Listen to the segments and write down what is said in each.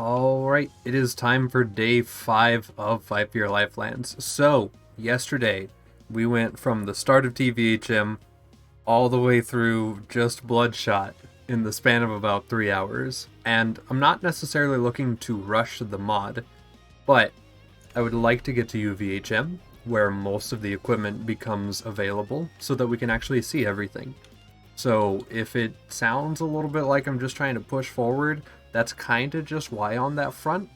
Alright, it is time for day 5 of Fight for Your Lifelands. So, yesterday, we went from the start of TVHM all the way through just Bloodshot in the span of about 3 hours. And I'm not necessarily looking to rush the mod, but I would like to get to UVHM, where most of the equipment becomes available, so that we can actually see everything. So if it sounds a little bit like I'm just trying to push forward, that's kind of just why on that front.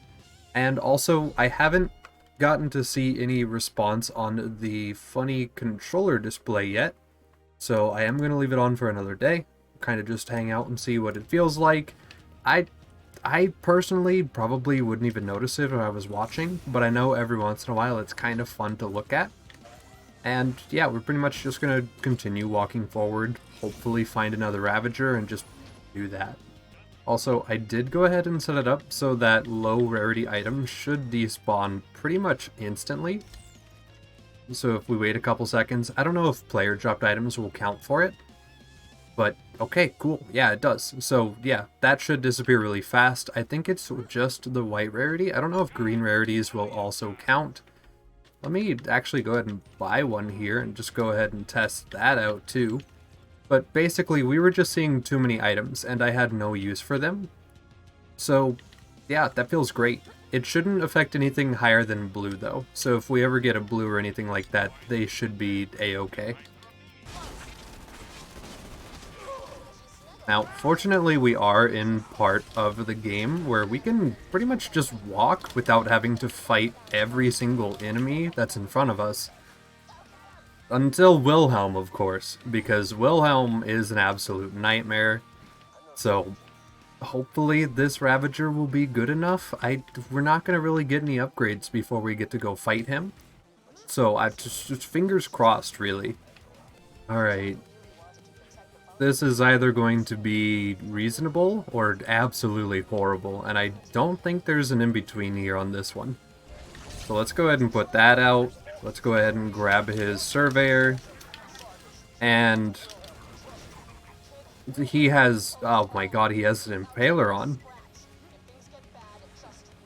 And also, I haven't gotten to see any response on the funny controller display yet, so I am going to leave it on for another day, kind of just hang out and see what it feels like. I personally probably wouldn't even notice it if I was watching, but I know every once in a while it's kind of fun to look at. And yeah, we're pretty much just going to continue walking forward, hopefully find another Ravager, and just do that. Also, I did go ahead and set it up so that low rarity items should despawn pretty much instantly. So if we wait a couple seconds, I don't know if player dropped items will count for it, but okay, cool. Yeah, it does. So yeah, that should disappear really fast. I think it's just the white rarity. I don't know if green rarities will also count. Let me actually go ahead and buy one here and just go ahead and test that out too. But basically, we were just seeing too many items, and I had no use for them. So, yeah, that feels great. It shouldn't affect anything higher than blue, though. So if we ever get a blue or anything like that, they should be a-okay. Now, fortunately, we are in part of the game where we can pretty much just walk without having to fight every single enemy that's in front of us. Until Wilhelm, of course, because Wilhelm is an absolute nightmare. So, hopefully this Ravager will be good enough. We're not going to really get any upgrades before we get to go fight him. So, I just fingers crossed, really. Alright. This is either going to be reasonable or absolutely horrible, and I don't think there's an in-between here on this one. So let's go ahead and put that out. Let's go ahead and grab his Surveyor. And he has, oh my god, he has an Impaler on.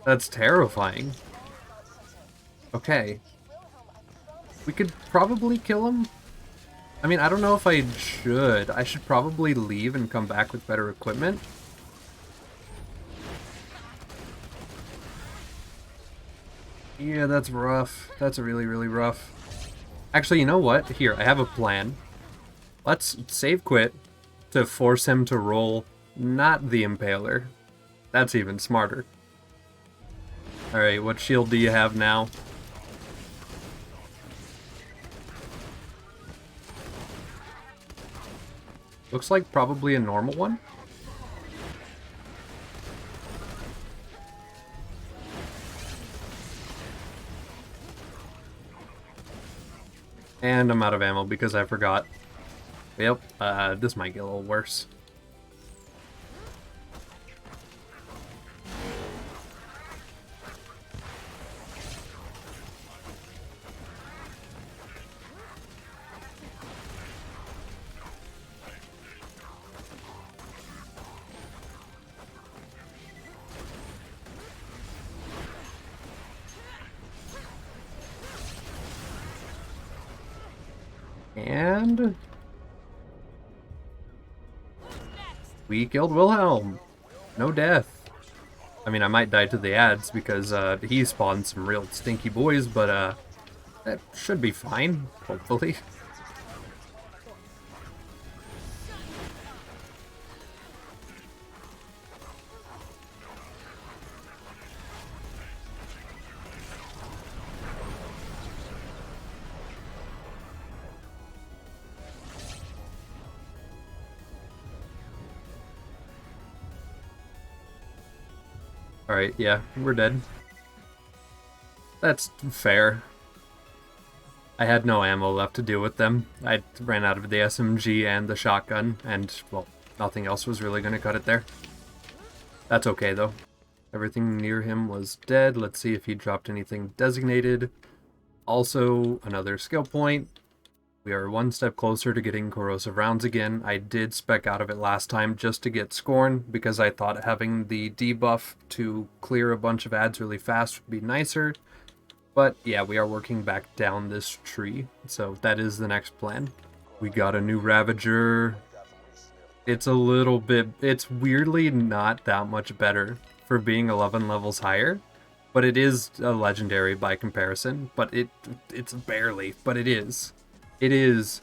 That's terrifying. Okay. We could probably kill him. I mean, I don't know if I should. I should probably leave and come back with better equipment. Yeah, that's rough. That's really, really rough. Actually, you know what? Here, I have a plan. Let's save quit to force him to roll not the Impaler. That's even smarter. Alright, what shield do you have now? Looks like probably a normal one. And I'm out of ammo because I forgot. Yep, this might get a little worse. And we killed Wilhelm. No death. I mean, I might die to the ads because he spawned some real stinky boys, but that should be fine, hopefully. Alright, yeah, we're dead. That's fair. I had no ammo left to deal with them. I ran out of the SMG and the shotgun, and, well, nothing else was really going to cut it there. That's okay, though. Everything near him was dead. Let's see if he dropped anything designated. Also, another skill point. We are one step closer to getting corrosive rounds again. I did spec out of it last time just to get Scorn because I thought having the debuff to clear a bunch of ads really fast would be nicer. But yeah, we are working back down this tree, so that is the next plan. We got a new Ravager. It's a little bit, it's weirdly not that much better for being 11 levels higher, but it is a legendary by comparison, but it's barely, but it is. It is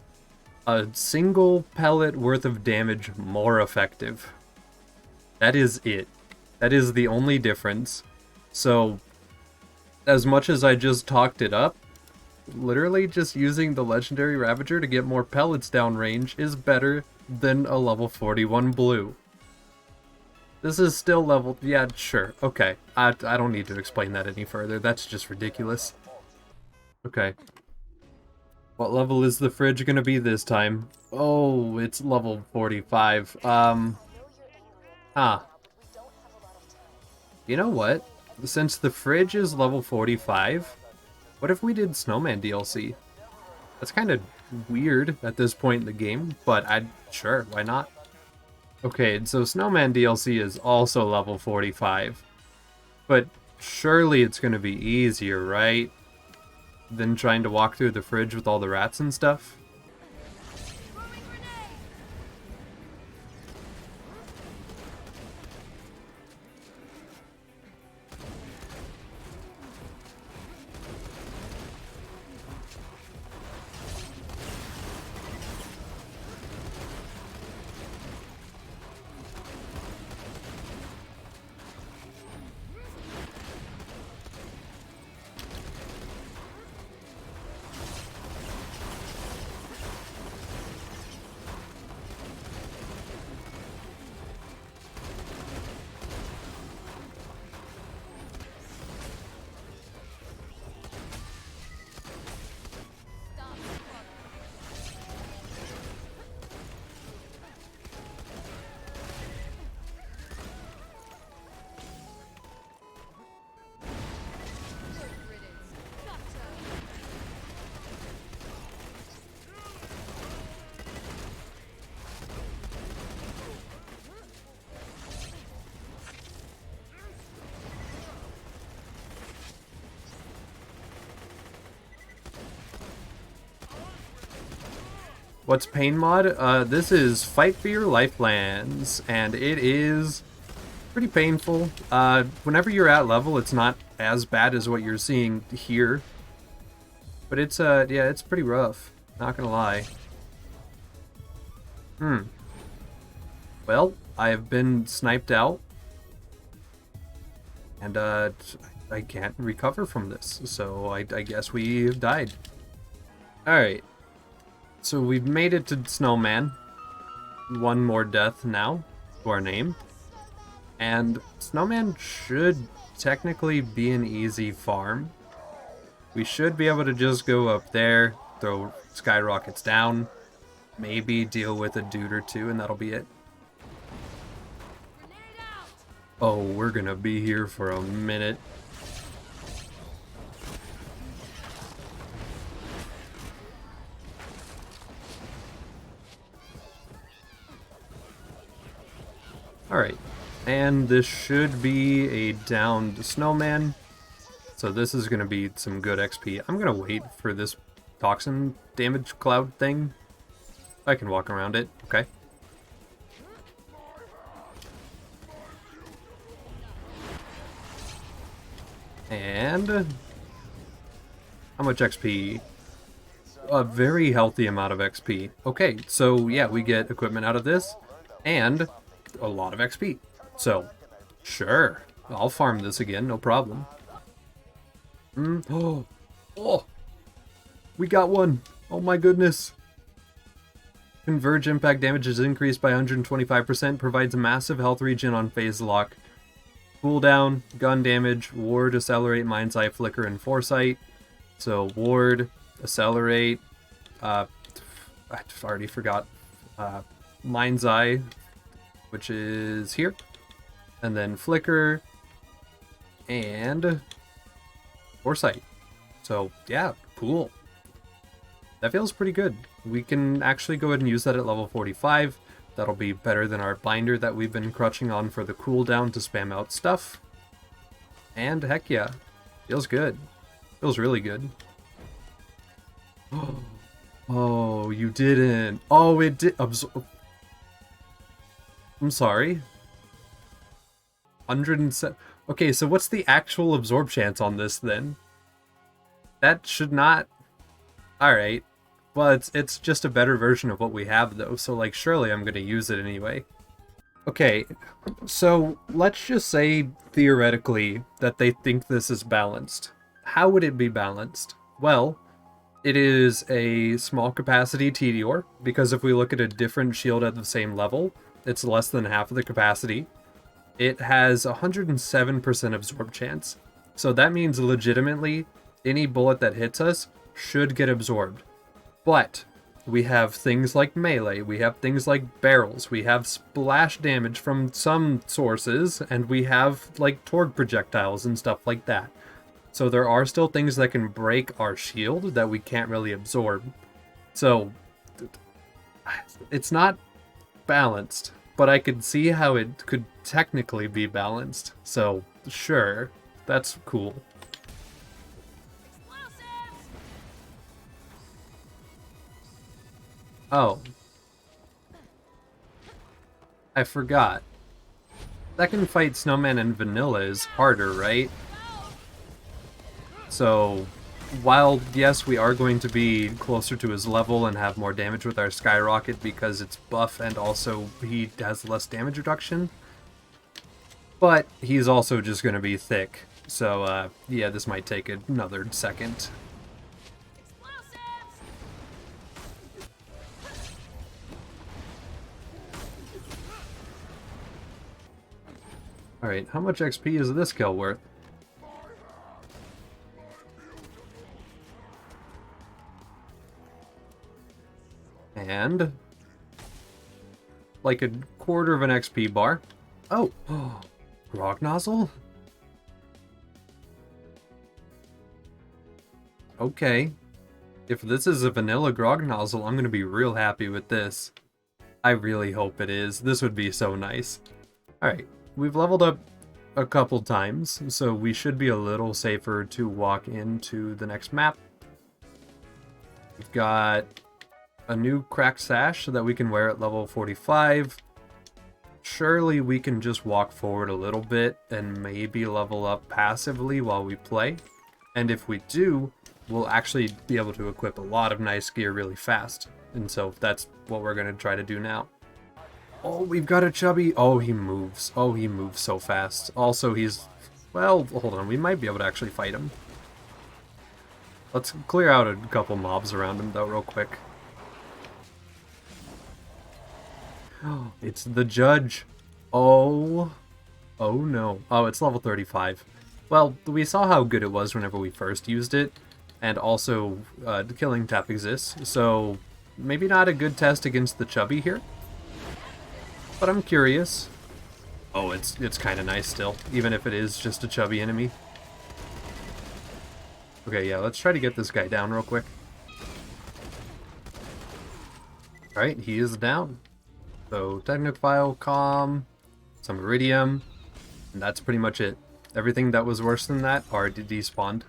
a single pellet worth of damage more effective. That is it. That is the only difference. So, as much as I just talked it up, literally just using the legendary Ravager to get more pellets downrange is better than a level 41 blue. This is still level... yeah, sure. Okay. I don't need to explain that any further. That's just ridiculous. Okay. What level is the fridge gonna be this time? Oh, it's level 45. You know what? Since the fridge is level 45, what if we did Snowman DLC? That's kind of weird at this point in the game, but sure, why not? Okay, so Snowman DLC is also level 45, but surely it's gonna be easier, right? Than trying to walk through the fridge with all the rats and stuff. What's Pain Mod? This is FFYLands, and it is pretty painful. Whenever you're at level, it's not as bad as what you're seeing here. But it's, yeah, it's pretty rough. Not gonna lie. Well, I have been sniped out. And, I can't recover from this, so I guess we've died. Alright. So we've made it to Snowman. One more death now to our name. And Snowman should technically be an easy farm. We should be able to just go up there, throw skyrockets down, maybe deal with a dude or two, and that'll be it. Oh, we're gonna be here for a minute. Alright, and this should be a downed Snowman, so this is going to be some good XP. I'm going to wait for this toxin damage cloud thing. I can walk around it, okay. And how much XP? A very healthy amount of XP. Okay, so yeah, we get equipment out of this, and a lot of XP. So, sure, I'll farm this again, no problem. Oh, we got one. Oh my goodness. Converge impact damage is increased by 125%, provides a massive health regen on phase lock. Cooldown, gun damage, ward, accelerate, mind's eye, flicker, and foresight. So ward, accelerate, I already forgot, mind's eye, which is here, and then flicker, and foresight. So yeah, cool. That feels pretty good. we can actually go ahead and use that at level 45. That'll be better than our binder that we've been crutching on for the cooldown to spam out stuff. And heck yeah, feels good. Feels really good. Oh, you didn't. Oh, it did. I'm sorry. 107. Okay, so what's the actual absorb chance on this then? That should not... Alright. Well, it's just a better version of what we have though, so like surely I'm gonna use it anyway. Okay, so let's just say theoretically that they think this is balanced. How would it be balanced? Well, it is a small capacity Tediore, because if we look at a different shield at the same level, it's less than half of the capacity. It has 107% absorb chance. So that means legitimately any bullet that hits us should get absorbed. But we have things like melee, we have things like barrels, we have splash damage from some sources, and we have like Torg projectiles and stuff like that. So there are still things that can break our shield that we can't really absorb. So it's not balanced, but I could see how it could technically be balanced. So sure, that's cool. Oh. I forgot. Second fight Snowman and Vanilla is harder, right? So, while, yes, we are going to be closer to his level and have more damage with our Skyrocket because it's buff and also he has less damage reduction, but he's also just going to be thick. So, yeah, this might take another second. Alright, how much XP is this kill worth? And like a quarter of an XP bar. Oh, Grog Nozzle? Okay. If this is a vanilla Grog Nozzle, I'm gonna be real happy with this. I really hope it is. This would be so nice. Alright, we've leveled up a couple times, so we should be a little safer to walk into the next map. We've got a new cracked sash that we can wear at level 45. Surely we can just walk forward a little bit and maybe level up passively while we play. And if we do, we'll actually be able to equip a lot of nice gear really fast. And so that's what we're going to try to do now. Oh, we've got a chubby. Oh, he moves. Oh, he moves so fast. Also, he's... Well, hold on. We might be able to actually fight him. Let's clear out a couple mobs around him, though, real quick. It's the judge. Oh. Oh no. Oh, it's level 35. Well, we saw how good it was whenever we first used it. And also, the killing tap exists. So, maybe not a good test against the chubby here. But I'm curious. Oh, it's kind of nice still. Even if it is just a chubby enemy. Okay, yeah, let's try to get this guy down real quick. Alright, he is down. So, Technophile, Calm, some Iridium, and that's pretty much it. Everything that was worse than that are despawned.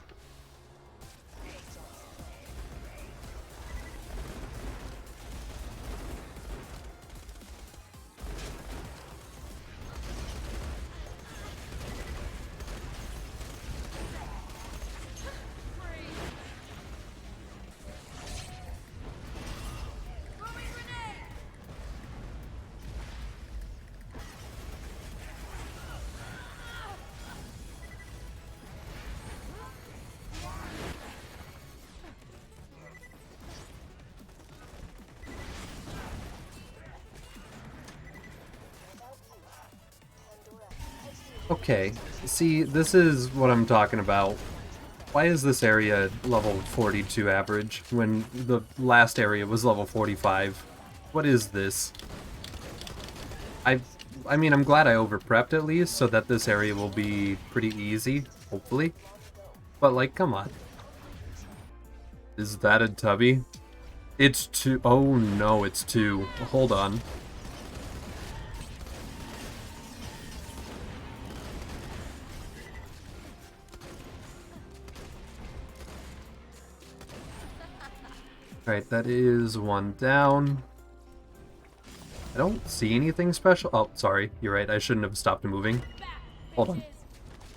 Okay, see, this is what I'm talking about. Why is this area level 42 average when the last area was level 45? What is this? I mean, I'm glad I overprepped at least, so that this area will be pretty easy, hopefully. But, like, come on. Is that a tubby? It's 2. Oh no, it's 2. Hold on. Alright, that is 1 down. I don't see anything special. Oh, sorry. You're right. I shouldn't have stopped moving. Hold on.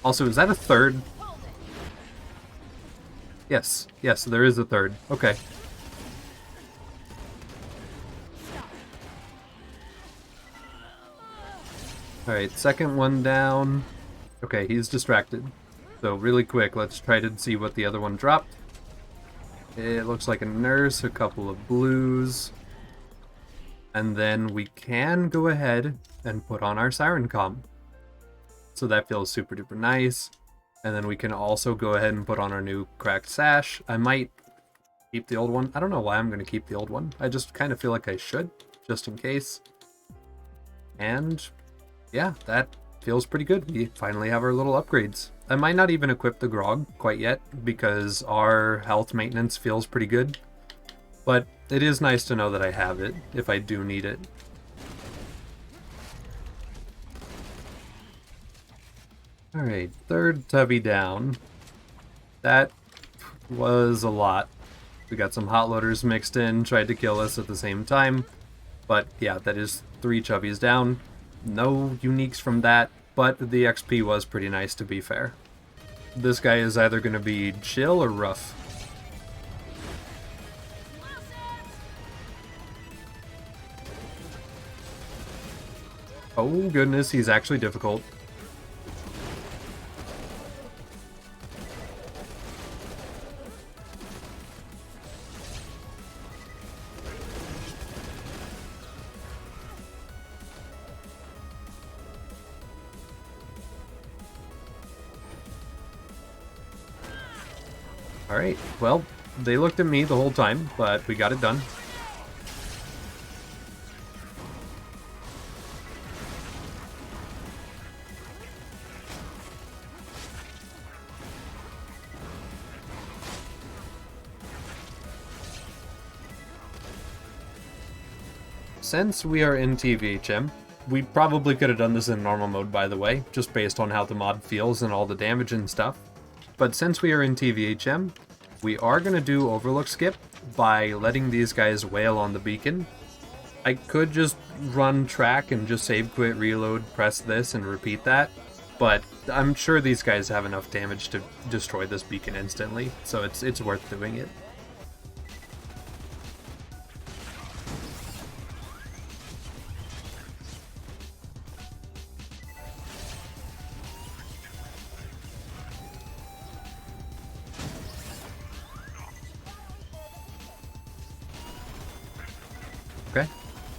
Also, is that a 3rd? Yes. Yes, there is a 3rd. Okay. Alright, 2nd one down. Okay, he's distracted. So really quick, let's try to see what the other one dropped. It looks like a nurse, a couple of blues. And then we can go ahead and put on our Siren Comm. So that feels super duper nice. And then we can also go ahead and put on our new cracked sash. I might keep the old one. I don't know why I'm going to keep the old one. I just kind of feel like I should, just in case. And yeah, that feels pretty good. We finally have our little upgrades. I might not even equip the grog quite yet because our health maintenance feels pretty good. But it is nice to know that I have it if I do need it. Alright, 3rd Tubby down. That was a lot. We got some hot loaders mixed in, tried to kill us at the same time. But yeah, that is 3 chubbies down. No uniques from that, but the XP was pretty nice to be fair. This guy is either going to be chill or rough. Oh goodness, he's actually difficult. Alright, well, they looked at me the whole time, but we got it done. Since we are in TVHM, we probably could have done this in normal mode, by the way, just based on how the mod feels and all the damage and stuff. But since we are in TVHM, we are going to do Overlook skip by letting these guys wail on the beacon. I could just run track and just save, quit, reload, press this, and repeat that, but I'm sure these guys have enough damage to destroy this beacon instantly, so it's worth doing it. Okay,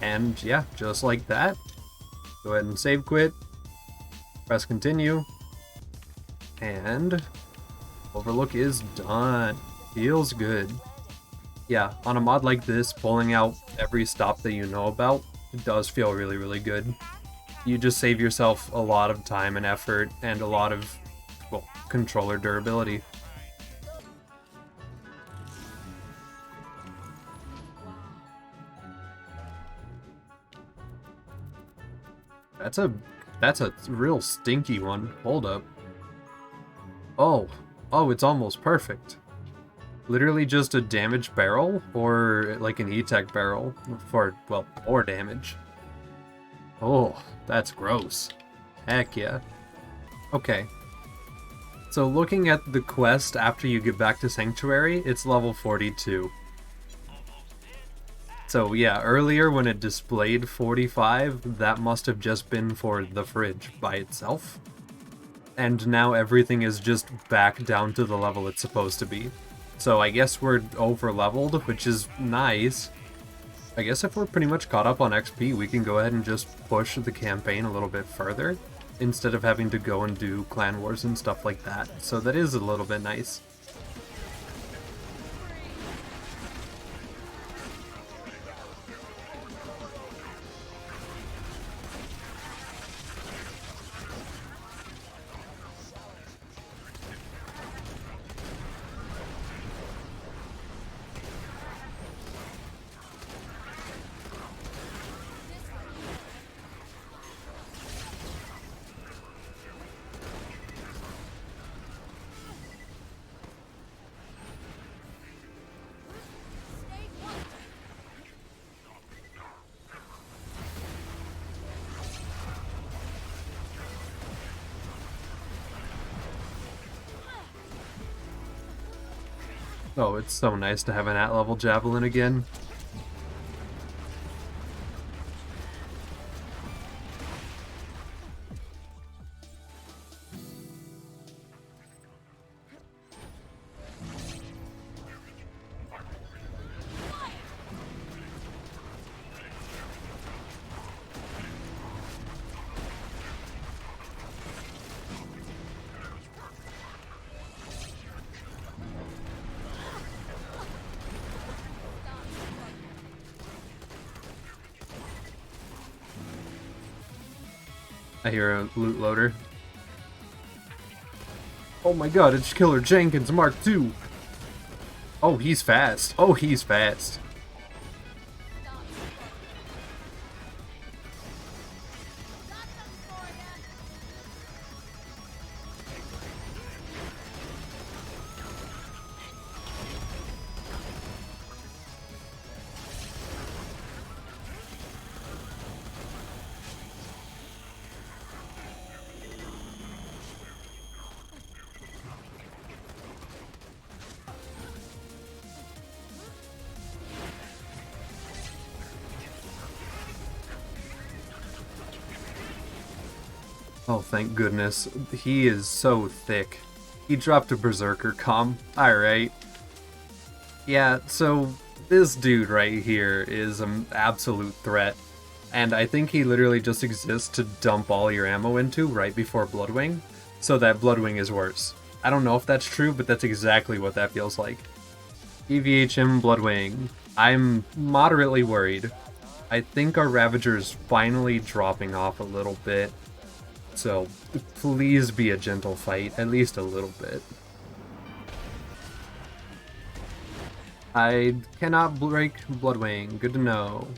and yeah, just like that, go ahead and save quit, press continue, and Overlook is done. Feels good. Yeah, on a mod like this, pulling out every stop that you know about, it does feel really, really good. You just save yourself a lot of time and effort and a lot of, well, controller durability. That's a real stinky one. Hold up. Oh, it's almost perfect. Literally just a damaged barrel, or like an E-Tech barrel for, well, more damage. Oh, that's gross. Heck yeah. Okay. So looking at the quest after you get back to Sanctuary, it's level 42. So yeah, earlier when it displayed 45, that must have just been for the fridge by itself. And now everything is just back down to the level it's supposed to be. So I guess we're over-leveled, which is nice. I guess if we're pretty much caught up on XP, we can go ahead and just push the campaign a little bit further, instead of having to go and do clan wars and stuff like that. So that is a little bit nice. Oh, it's so nice to have an at-level javelin again. I hear a loot loader. Oh my god, it's Killer Jenkins Mark II! Oh, he's fast. Oh, he's fast. Oh, thank goodness. He is so thick. He dropped a Berserker comp. Alright. Yeah, so this dude right here is an absolute threat. And I think he literally just exists to dump all your ammo into right before Bloodwing, so that Bloodwing is worse. I don't know if that's true, but that's exactly what that feels like. EVHM Bloodwing. I'm moderately worried. I think our Ravager is finally dropping off a little bit. So, please be a gentle fight, at least a little bit. I cannot break Bloodwing, good to know.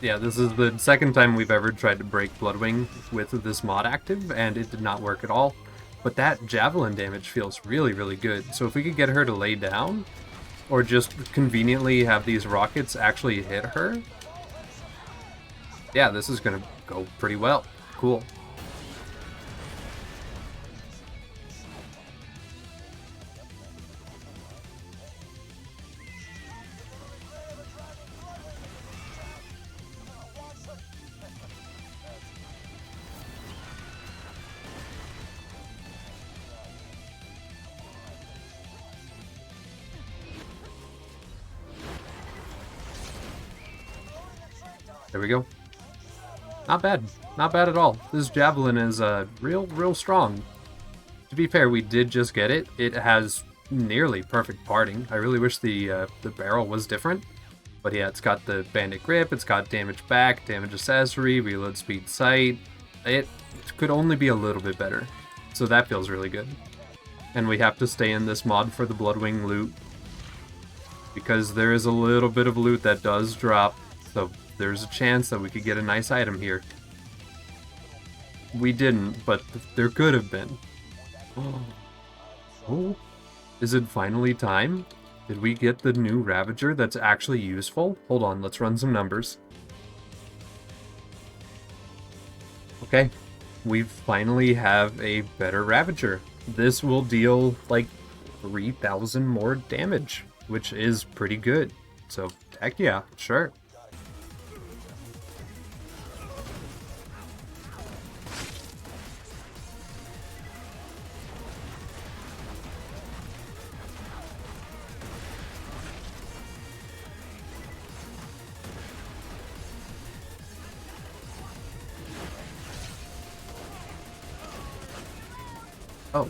Yeah, this is the second time we've ever tried to break Bloodwing with this mod active, and it did not work at all. But that javelin damage feels really, really good. So if we could get her to lay down, or just conveniently have these rockets actually hit her, yeah, this is gonna go pretty well. Cool. There we go. Not bad. Not bad at all. This javelin is real strong. To be fair, we did just get it. It has nearly perfect parting. I really wish the barrel was different. But yeah, it's got the bandit grip, it's got damage back, damage accessory, reload speed sight. It could only be a little bit better. So that feels really good. And we have to stay in this mod for the Bloodwing loot, because there is a little bit of loot that does drop, so there's a chance that we could get a nice item here. We didn't, but there could have been. Oh, is it finally time? Did we get the new Ravager that's actually useful? Hold on, let's run some numbers. Okay, we finally have a better Ravager. This will deal like 3,000 more damage, which is pretty good. So, heck yeah, sure. Oh.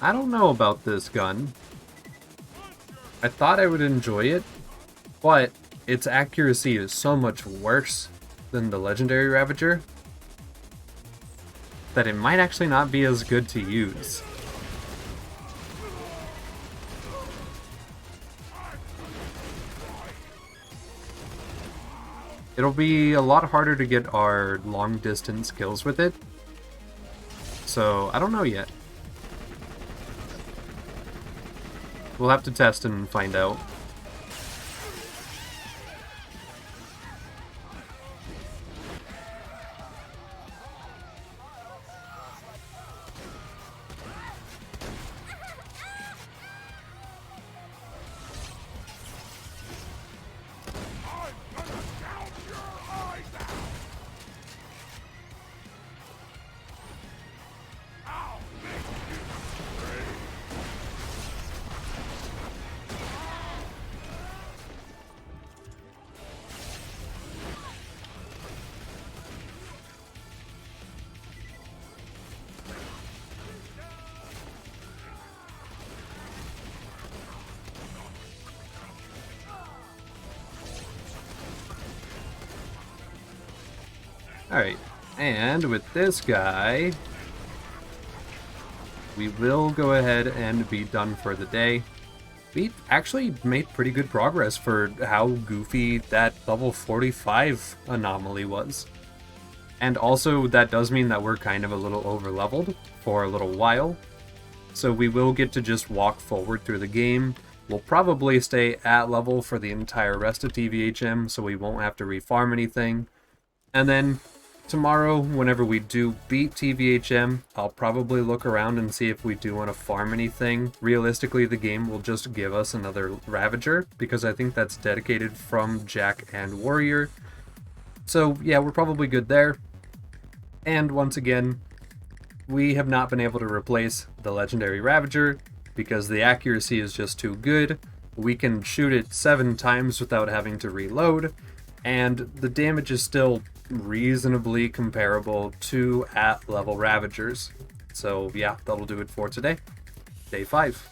I don't know about this gun. I thought I would enjoy it, but its accuracy is so much worse than the legendary Ravager that it might actually not be as good to use. It'll be a lot harder to get our long distance kills with it, so I don't know yet. We'll have to test and find out. Alright, and with this guy, we will go ahead and be done for the day. We actually made pretty good progress for how goofy that level 45 anomaly was. And also, that does mean that we're kind of a little over-leveled for a little while. So we will get to just walk forward through the game. We'll probably stay at level for the entire rest of TVHM, so we won't have to refarm anything. And then tomorrow, whenever we do beat TVHM, I'll probably look around and see if we do want to farm anything. Realistically, the game will just give us another Ravager, because I think that's dedicated from Jack and Warrior. So yeah, we're probably good there. And once again, we have not been able to replace the Legendary Ravager, because the accuracy is just too good. We can shoot it 7 times without having to reload, and the damage is still reasonably comparable to at-level Ravagers. So yeah, that'll do it for today. Day 5.